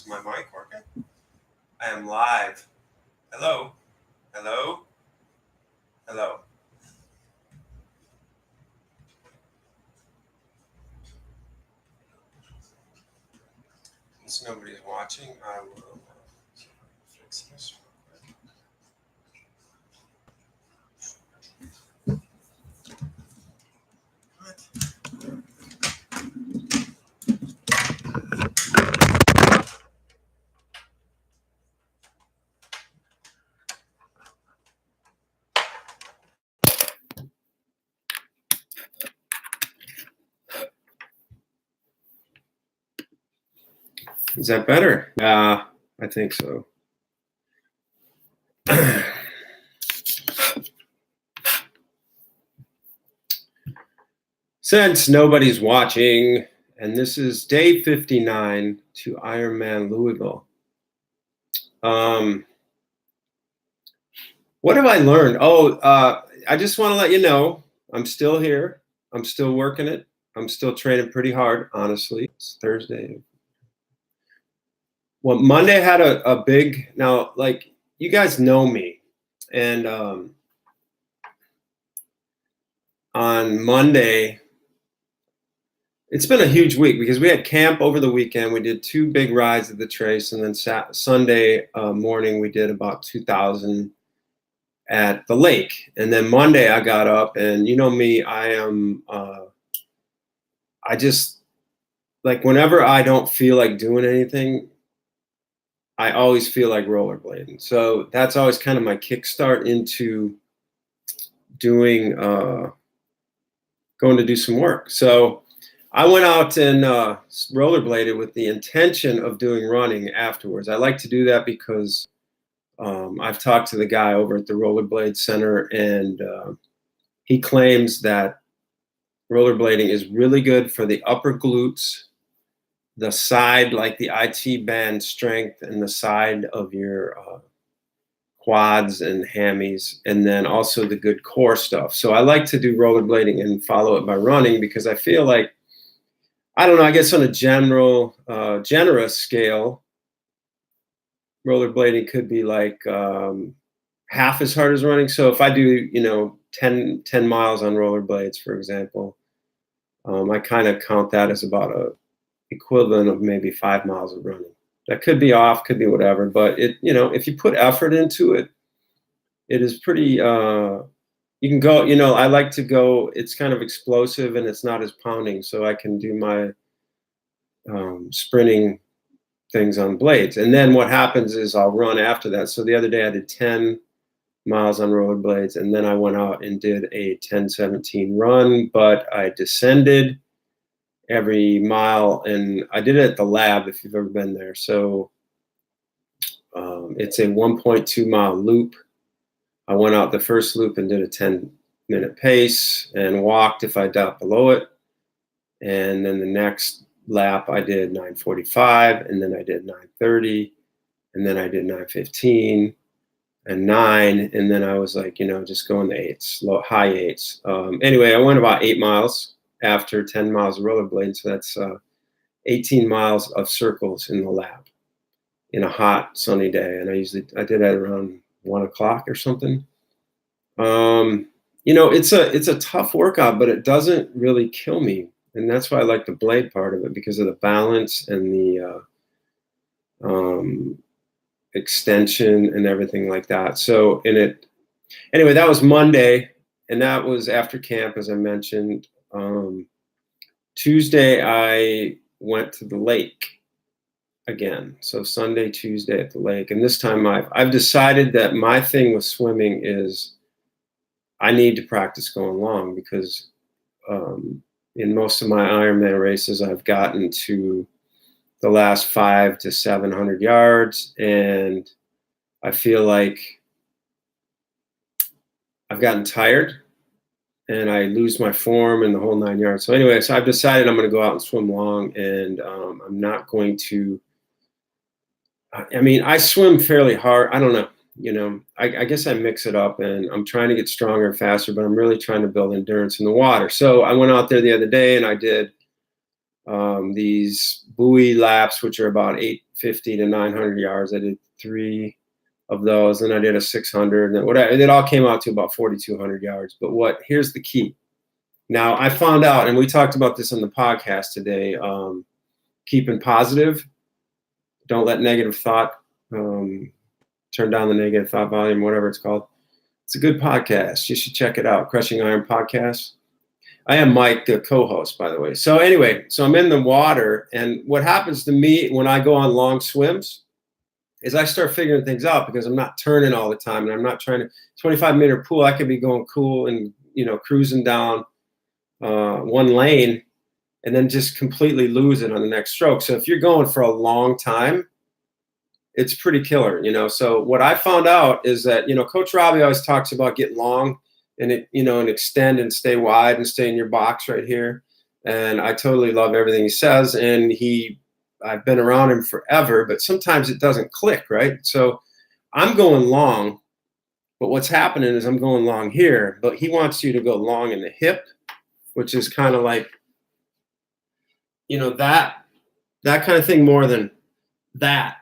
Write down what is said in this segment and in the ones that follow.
Is my mic working? I am live. Hello? Hello? Hello? Since nobody's watching, I will fix this real quick. What? Is that better? I think so. Since nobody's watching, and this is day 59 to Ironman Louisville. What have I learned? I just want to let you know I'm still here. I'm still working it. I'm still training pretty hard, honestly. It's Thursday. Well, Monday had a big, now, like, you guys know me. And on Monday, it's been a huge week because we had camp over the weekend. We did 2 big rides at the trace. And then Sunday morning, we did about 2,000 at the lake. And then Monday I got up, and you know me, I just, like, whenever I don't feel like doing anything, I always feel like rollerblading. So that's always kind of my kickstart into doing, going to do some work. So I went out and rollerbladed with the intention of doing running afterwards. I like to do that because I've talked to the guy over at the Rollerblade Center, and he claims that rollerblading is really good for the upper glutes, the side, like the IT band strength, and the side of your quads and hammies, and then also the good core stuff. So I like to do rollerblading and follow it by running because I feel like, I don't know, I guess on a generous scale, rollerblading could be like half as hard as running. So if I do, 10 miles on rollerblades, for example, I kind of count that as about a equivalent of maybe 5 miles of running. That could be off, could be whatever, but if you put effort into it, it is pretty, you can go, I like to go, it's kind of explosive and it's not as pounding, so I can do my sprinting things on blades. And then what happens is I'll run after that. So the other day I did 10 miles on rollerblades, and then I went out and did a 10:17 run, but I descended every mile, and I did it at the lab, if you've ever been there. So it's a 1.2 mile loop. I went out the first loop and did a 10-minute pace and walked if I got below it. And then the next lap I did 9:45, and then I did 9:30, and then I did 9:15 and 9, and then I was like, just going the 8s, high 8s. Anyway, I went about 8 miles after 10 miles of rollerblades, so that's 18 miles of circles in the lab in a hot sunny day, and I did that around 1 o'clock or something. It's a tough workout, but it doesn't really kill me, and that's why I like the blade part of it, because of the balance and the extension and everything like that. So anyway, that was Monday, and that was after camp, as I mentioned. Tuesday I went to the lake again. So Sunday, Tuesday at the lake, and this time I've decided that my thing with swimming is I need to practice going long, because in most of my Ironman races I've gotten to the last 500 to 700 yards, and I feel like I've gotten tired and I lose my form and the whole 9 yards. So anyway, I've decided I'm going to go out and swim long, and I'm not going to, I swim fairly hard. I don't know, I guess I mix it up, and I'm trying to get stronger and faster, but I'm really trying to build endurance in the water. So I went out there the other day and I did these buoy laps, which are about 850 to 900 yards. I did 3 of those, and I did a 600, and it all came out to about 4,200 yards. But here's the key. Now, I found out, and we talked about this on the podcast today, keeping positive. Don't let negative thought, turn down the negative thought volume, whatever it's called. It's a good podcast. You should check it out, Crushing Iron Podcast. I am Mike, the co-host, by the way. So anyway, I'm in the water, and what happens to me when I go on long swims is I start figuring things out, because I'm not turning all the time, and I'm not trying to 25-meter pool. I could be going cool and, cruising down one lane and then just completely lose it on the next stroke. So if you're going for a long time, it's pretty killer, So what I found out is that, Coach Robbie always talks about get long and and extend and stay wide and stay in your box right here. And I totally love everything he says. And I've been around him forever, but sometimes it doesn't click, right? So I'm going long, but what's happening is I'm going long here, but he wants you to go long in the hip, which is kind of like, that kind of thing more than that.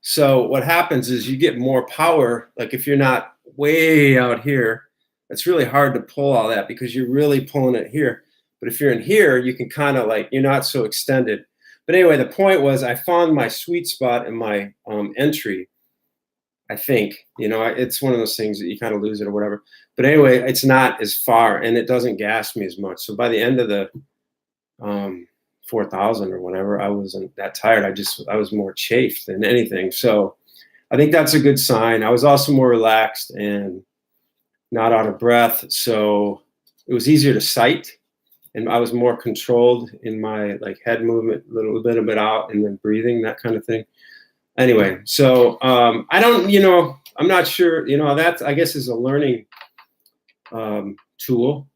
So what happens is you get more power. Like if you're not way out here, it's really hard to pull all that because you're really pulling it here. But if you're in here, you can kind of you're not so extended. But anyway, the point was I found my sweet spot in my entry, I think. It's one of those things that you kind of lose it or whatever. But anyway, it's not as far, and it doesn't gas me as much. So by the end of the 4,000 or whatever, I wasn't that tired. I was more chafed than anything. So I think that's a good sign. I was also more relaxed and not out of breath. So it was easier to sight. And I was more controlled in my head movement, a little bit out, and then breathing, that kind of thing. Anyway, so I don't, I'm not sure, that I guess is a learning tool,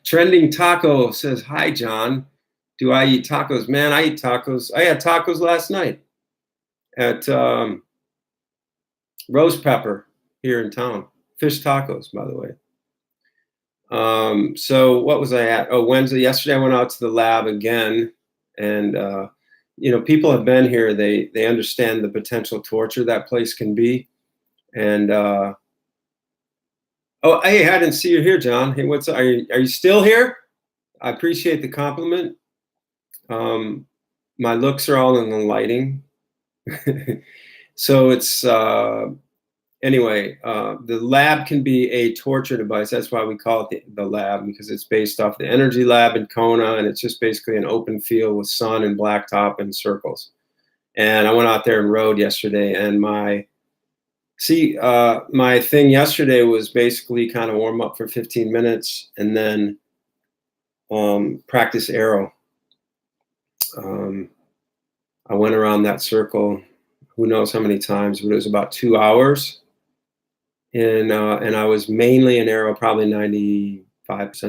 Trending Taco says, "Hi, John. Do I eat tacos?" Man, I eat tacos. I had tacos last night at Rose Pepper here in town. Fish tacos, by the way. So what was I at? Oh, Wednesday. Yesterday I went out to the lab again, and people have been here. They understand the potential torture that place can be. And oh, hey, I didn't see you here, John. Hey, what's up? Are you still here? I appreciate the compliment. My looks are all in the lighting. So it's anyway, the lab can be a torture device. That's why we call it the lab, because it's based off the energy lab in Kona, and it's just basically an open field with sun and blacktop and circles. And I went out there and rode yesterday, and my thing yesterday was basically kind of warm up for 15 minutes and then practice aero. I went around that circle, who knows how many times, but it was about 2 hours. And I was mainly in aero, probably 95%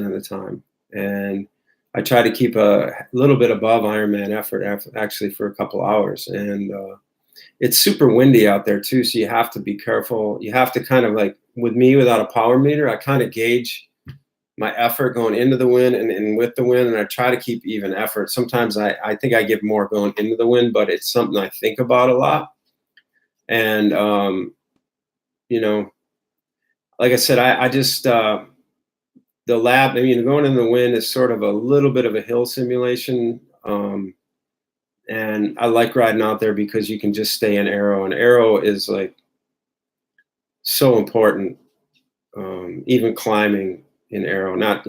of the time. And I tried to keep a little bit above Ironman effort actually for a couple hours. And it's super windy out there too, so you have to be careful. You have to kind of with me, without a power meter, I kind of gauge my effort going into the wind and with the wind, and I try to keep even effort. Sometimes I think I give more going into the wind, but it's something I think about a lot. And like I said, I just the lab, going in the wind is sort of a little bit of a hill simulation. And I like riding out there because you can just stay in aero, and aero is so important. Even climbing in aero, not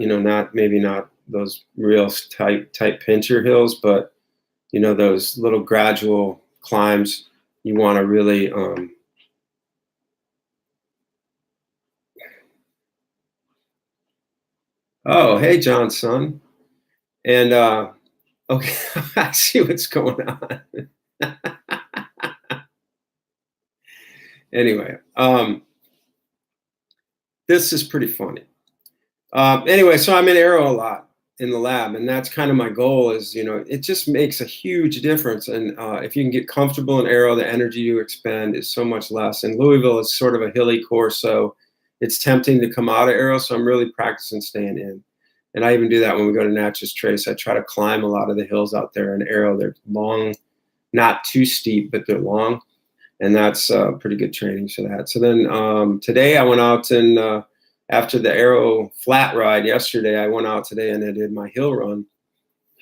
those real tight pincher hills, but those little gradual climbs. You want to really oh, hey, John's son. And okay, I see what's going on. Anyway, this is pretty funny. Anyway, so I'm in aero a lot in the lab, and that's kind of my goal is, it just makes a huge difference. And if you can get comfortable in aero, the energy you expend is so much less. And Louisville is sort of a hilly course, so it's tempting to come out of aero. So I'm really practicing staying in. And I even do that when we go to Natchez Trace. I try to climb a lot of the hills out there in Arrow. They're long, not too steep, but they're long. And that's pretty good training for that. So then today I went out and after the Arrow flat ride yesterday, I went out today and I did my hill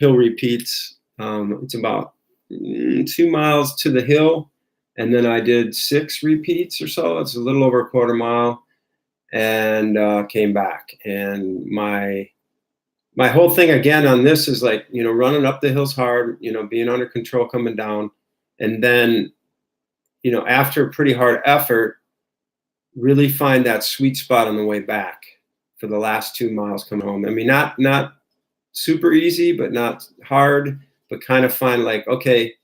repeats. It's about 2 miles to the hill. And then I did 6 repeats or so. It's a little over a quarter mile, and came back. And my whole thing again on this is like, running up the hills hard, being under control coming down. And then, after a pretty hard effort, really find that sweet spot on the way back for the last 2 miles coming home. I mean, not super easy, but not hard, but kind of find like, okay,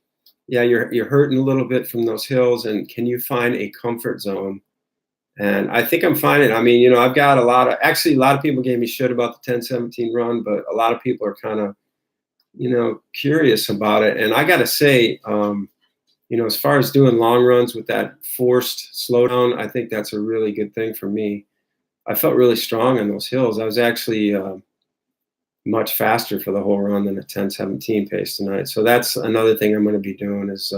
yeah, you're hurting a little bit from those hills, and can you find a comfort zone? And I think I'm finding. I mean, I've got a lot of people gave me shit about the 10-17 run, but a lot of people are kind of, curious about it. And I got to say, as far as doing long runs with that forced slowdown, I think that's a really good thing for me. I felt really strong on those hills. I was actually much faster for the whole run than a 10-17 pace tonight. So that's another thing I'm going to be doing is,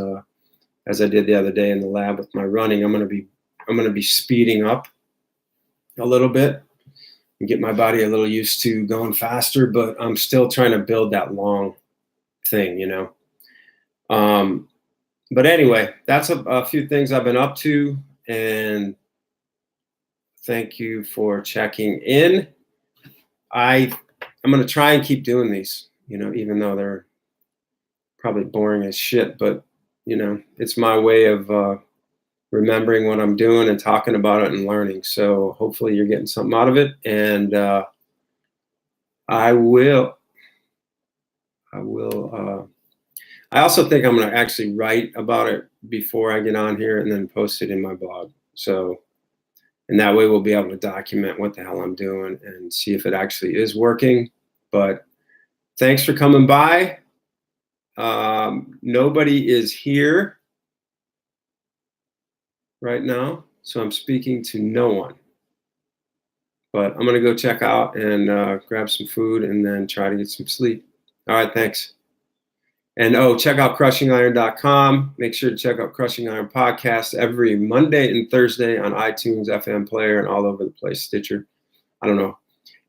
as I did the other day in the lab with my running, I'm going to be speeding up a little bit and get my body a little used to going faster, but I'm still trying to build that long thing, But anyway, that's a few things I've been up to, and thank you for checking in. I'm going to try and keep doing these, even though they're probably boring as shit, but it's my way of remembering what I'm doing and talking about it and learning. So hopefully you're getting something out of it. And I also think I'm going to actually write about it before I get on here and then post it in my blog. So, and that way we'll be able to document what the hell I'm doing and see if it actually is working. But thanks for coming by. Nobody is here right now, so I'm speaking to no one. But I'm going to go check out and grab some food and then try to get some sleep. All right, thanks. And check out crushingiron.com. Make sure to check out Crushing Iron Podcast every Monday and Thursday on iTunes, FM Player, and all over the place, Stitcher. I don't know.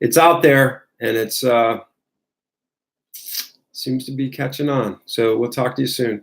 It's out there, and it's seems to be catching on. So we'll talk to you soon.